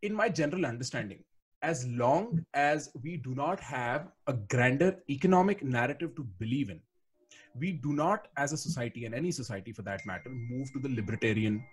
in my general understanding, as long as we do not have a grander economic narrative to believe in, we do not, as a society, and any society for that matter, move to the libertarian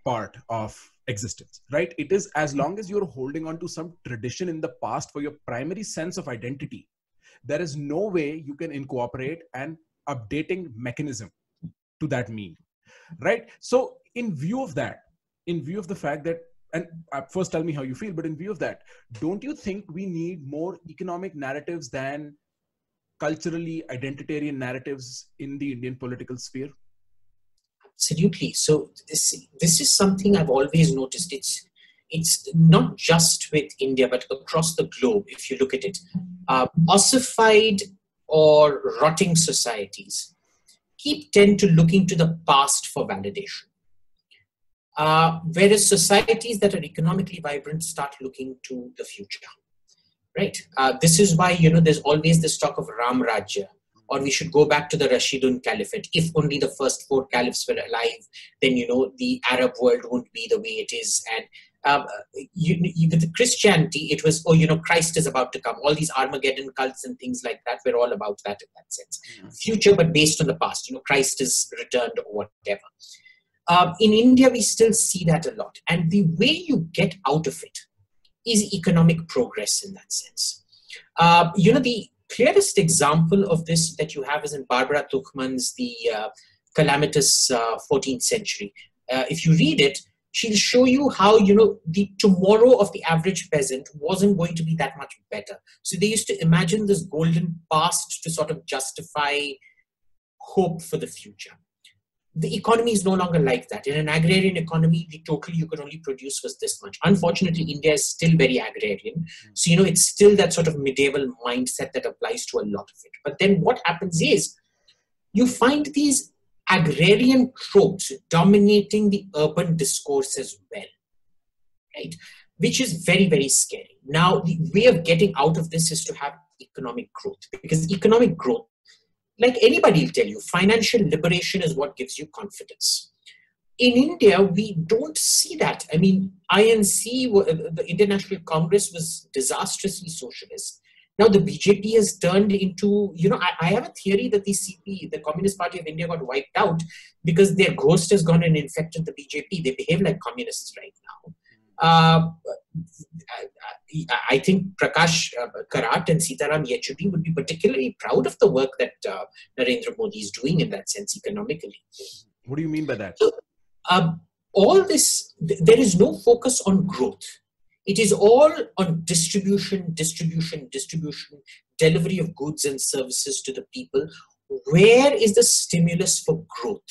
part of existence, right? It is as long as you're holding on to some tradition in the past for your primary sense of identity, there is no way you can incorporate an updating mechanism to that mean, right? So in view of that, in view of the fact that, and first tell me how you feel, but in view of that, don't you think we need more economic narratives than culturally identitarian narratives in the Indian political sphere? Absolutely. So this is something I've always noticed. It's not just with India, but across the globe. If you look at it, ossified or rotting societies tend to looking to the past for validation, whereas societies that are economically vibrant start looking to the future. Right. This is why there's always this talk of Ram Rajya, or we should go back to the Rashidun Caliphate. If only the first 4 caliphs were alive, then the Arab world wouldn't be the way it is. And with Christianity, it was, Christ is about to come. All these Armageddon cults and things like that were all about that in that sense. Future, but based on the past. Christ is returned or whatever. In India, we still see that a lot. And the way you get out of it is economic progress in that sense. The clearest example of this that you have is in Barbara Tuchman's The Calamitous 14th Century. If you read it, she'll show you how, the tomorrow of the average peasant wasn't going to be that much better. So they used to imagine this golden past to sort of justify hope for the future. The economy is no longer like that. In an agrarian economy, the total you could only produce was this much. Unfortunately, India is still very agrarian. So, it's still that sort of medieval mindset that applies to a lot of it. But then what happens is you find these agrarian tropes dominating the urban discourse as well, right? Which is very, very scary. Now, the way of getting out of this is to have economic growth, because economic growth, like anybody will tell you, financial liberation is what gives you confidence. In India, we don't see that. I mean, INC, the International Congress, was disastrously socialist. Now the BJP has turned into, I have a theory that the CP, the Communist Party of India, got wiped out because their ghost has gone and infected the BJP. They behave like communists right now. I think Prakash Karat and Sitaram Yechury would be particularly proud of the work that Narendra Modi is doing in that sense economically. What do you mean by that? So, all this, there is no focus on growth. It is all on distribution, delivery of goods and services to the people. Where is the stimulus for growth?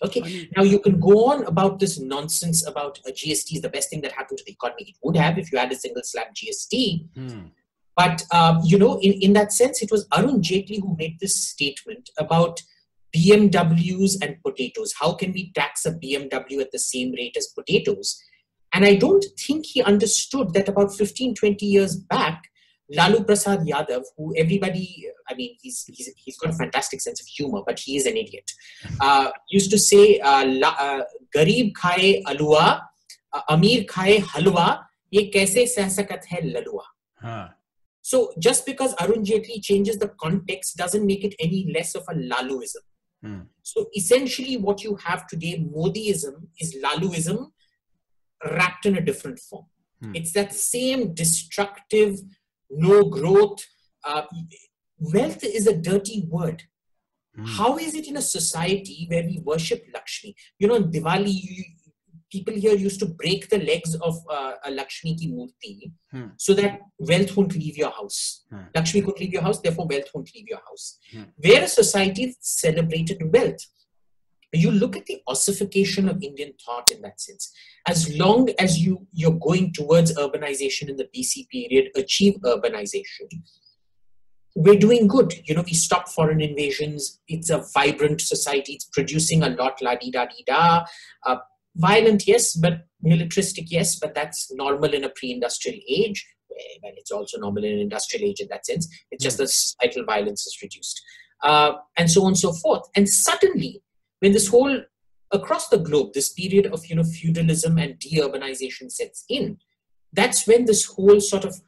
Okay, now you can go on about this nonsense about GST is the best thing that happened to the economy. It would have if you had a single slab GST. But, in that sense, it was Arun Jaitley who made this statement about BMWs and potatoes. How can we tax a BMW at the same rate as potatoes? And I don't think he understood that about 15, 20 years back, Lalu Prasad Yadav, who everybody, he's got a fantastic sense of humor, but he is an idiot, used to say, Garib khaye alua, Amir khaye halwa, ye kaise sah sakat hai lalua. So just because Arun Jaitley changes the context doesn't make it any less of a Laluism. So essentially what you have today, Modiism, is Laluism wrapped in a different form. It's that same destructive, no growth. Wealth is a dirty word. How is it in a society where we worship Lakshmi? In Diwali, people here used to break the legs of a Lakshmi ki murti so that wealth won't leave your house. Lakshmi won't leave your house, therefore wealth won't leave your house. Where a society celebrated wealth. You look at the ossification of Indian thought in that sense. As long as you're going towards urbanization in the BC period, achieve urbanization, we're doing good. We stop foreign invasions. It's a vibrant society. It's producing a lot, la-di-da-di-da. Violent, yes, but militaristic, yes, but that's normal in a pre-industrial age. Well, it's also normal in an industrial age in that sense. It's just the societal violence is reduced. And so on and so forth. And suddenly, when this whole, across the globe, this period of feudalism and deurbanization sets in, that's when this whole sort of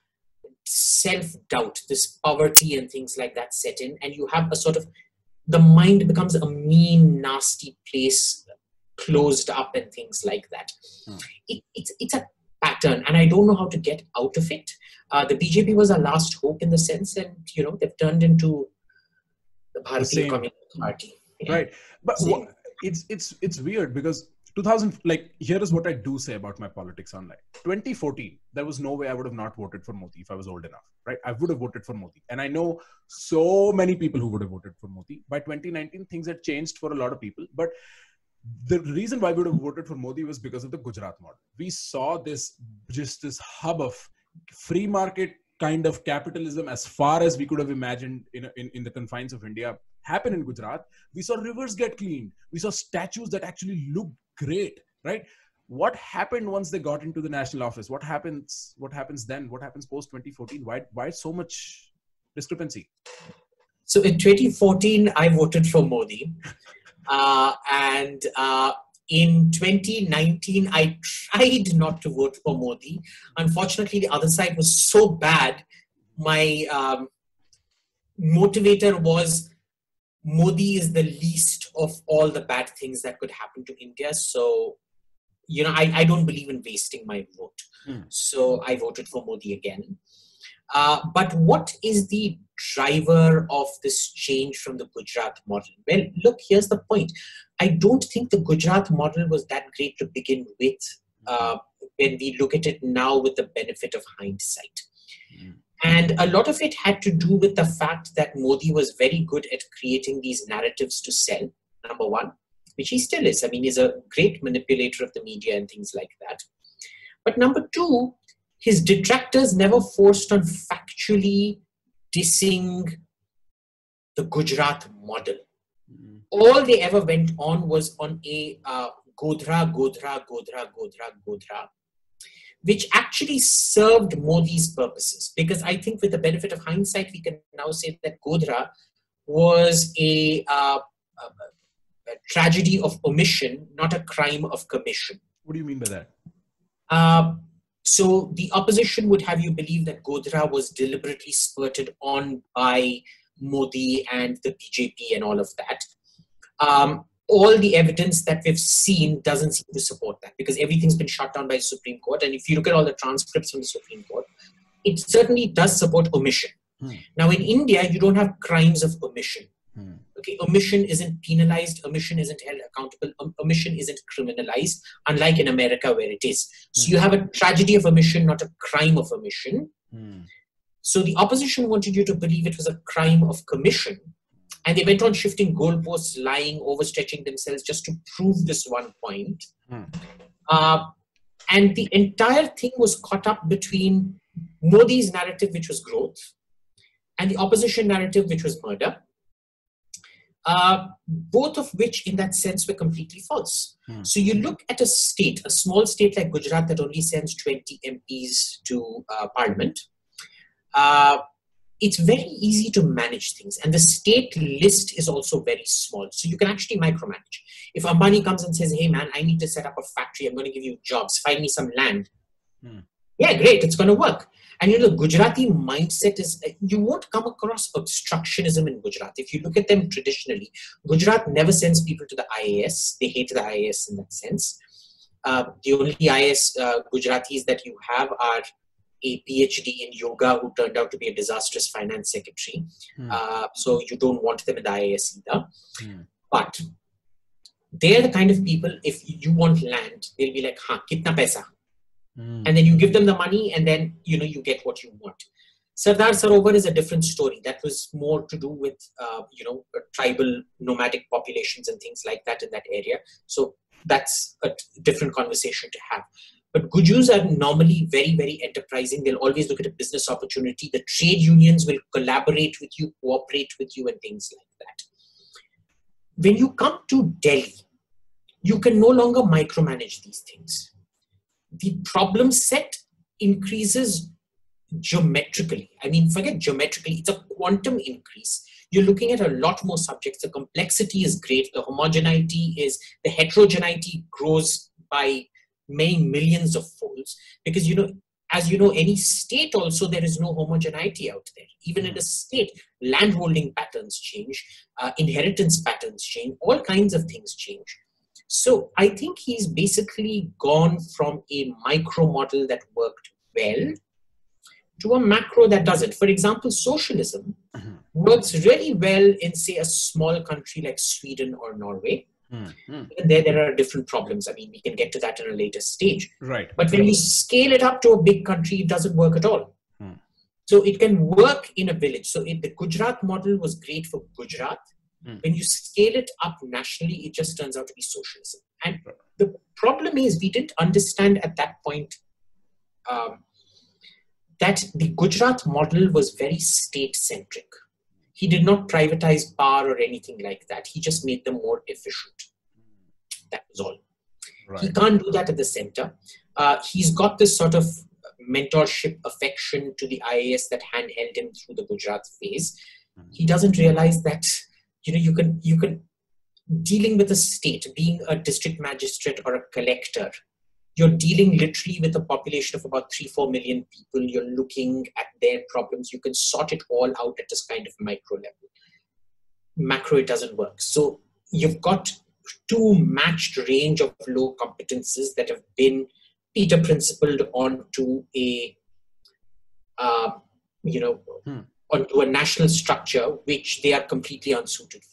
self-doubt, this poverty and things like that set in, and you have a sort of, the mind becomes a mean, nasty place, closed up and things like that. It's a pattern, and I don't know how to get out of it. The BJP was our last hope in the sense, and they've turned into the Bharatiya Communist Party. Yeah. Right, but it's weird because 2000, like, here is what I do say about my politics online. 2014, there was no way I would have not voted for Modi if I was old enough, right? I would have voted for Modi. And I know so many people who would have voted for Modi. By 2019, things had changed for a lot of people. But the reason why we would have voted for Modi was because of the Gujarat model. We saw this hub of free market kind of capitalism as far as we could have imagined in the confines of India happen in Gujarat. We saw rivers get cleaned. We saw statues that actually looked great, right? What happened once they got into the national office? What happens then? What happens post 2014? Why so much discrepancy? So in 2014, I voted for Modi. And in 2019, I tried not to vote for Modi. Unfortunately, the other side was so bad. My motivator was, Modi is the least of all the bad things that could happen to India. So, I don't believe in wasting my vote. So I voted for Modi again. But what is the driver of this change from the Gujarat model? Well, look, here's the point. I don't think the Gujarat model was that great to begin with when we look at it now with the benefit of hindsight. And a lot of it had to do with the fact that Modi was very good at creating these narratives to sell, number one, which he still is. I mean, he's a great manipulator of the media and things like that. But number two, his detractors never forced on factually dissing the Gujarat model. All they ever went on was on a Godhra, which actually served Modi's purposes. Because I think with the benefit of hindsight, we can now say that Godhra was a tragedy of omission, not a crime of commission. What do you mean by that? So the opposition would have you believe that Godhra was deliberately spurted on by Modi and the BJP and all of that. All the evidence that we've seen doesn't seem to support that, because everything's been shut down by the Supreme Court. And if you look at all the transcripts from the Supreme Court, it certainly does support omission. Now in India, you don't have crimes of omission. Okay, omission isn't penalized, omission isn't held accountable, omission isn't criminalized, unlike in America where it is. So you have a tragedy of omission, not a crime of omission. So the opposition wanted you to believe it was a crime of commission. And they went on shifting goalposts, lying, overstretching themselves just to prove this one point. And the entire thing was caught up between Modi's narrative, which was growth, and the opposition narrative, which was murder. Both of which in that sense were completely false. So you look at a state, a small state like Gujarat that only sends 20 MPs to parliament. It's very easy to manage things, and the state list is also very small. So you can actually micromanage. If Ambani comes and says, hey man, I need to set up a factory, I'm going to give you jobs, find me some land. Yeah, great, it's going to work. And the Gujarati mindset is, you won't come across obstructionism in Gujarat. If you look at them traditionally, Gujarat never sends people to the IAS. They hate the IAS in that sense. The only IAS Gujaratis that you have are a PhD in yoga who turned out to be a disastrous finance secretary. So you don't want them in the IAS either. But they're the kind of people, if you want land, they'll be like, kitna paisa? And then you give them the money, and then you get what you want. Sardar Sarovar is a different story. That was more to do with tribal nomadic populations and things like that in that area. So that's a different conversation to have. But Gujus are normally very, very enterprising. They'll always look at a business opportunity. The trade unions will collaborate with you, cooperate with you, and things like that. When you come to Delhi, you can no longer micromanage these things. The problem set increases geometrically. I mean, forget geometrically, it's a quantum increase. You're looking at a lot more subjects. The complexity is great. The heterogeneity grows by many millions of folds, because, as you know, any state also, there is no homogeneity out there. Even in a state, landholding patterns change, inheritance patterns change, all kinds of things change. So I think he's basically gone from a micro model that worked well to a macro that doesn't. For example, socialism works really well in, say, a small country like Sweden or Norway. And there are different problems. I mean, we can get to that in a later stage. Right. But when you scale it up to a big country, it doesn't work at all. So it can work in a village. So the Gujarat model was great for Gujarat. When you scale it up nationally, it just turns out to be socialism. And the problem is we didn't understand at that point that the Gujarat model was very state-centric. He did not privatize power or anything like that. He just made them more efficient. That was all. Right. He can't do that at the center. He's got this sort of mentorship affection to the IAS that handheld him through the Gujarat phase. He doesn't realize that, you can dealing with a state, being a district magistrate or a collector, you're dealing literally with a population of about 3-4 million people. You're looking at their problems. You can sort it all out at this kind of micro level. Macro, it doesn't work. So you've got two matched range of low competences that have been Peter principled onto a, onto a national structure, which they are completely unsuited for.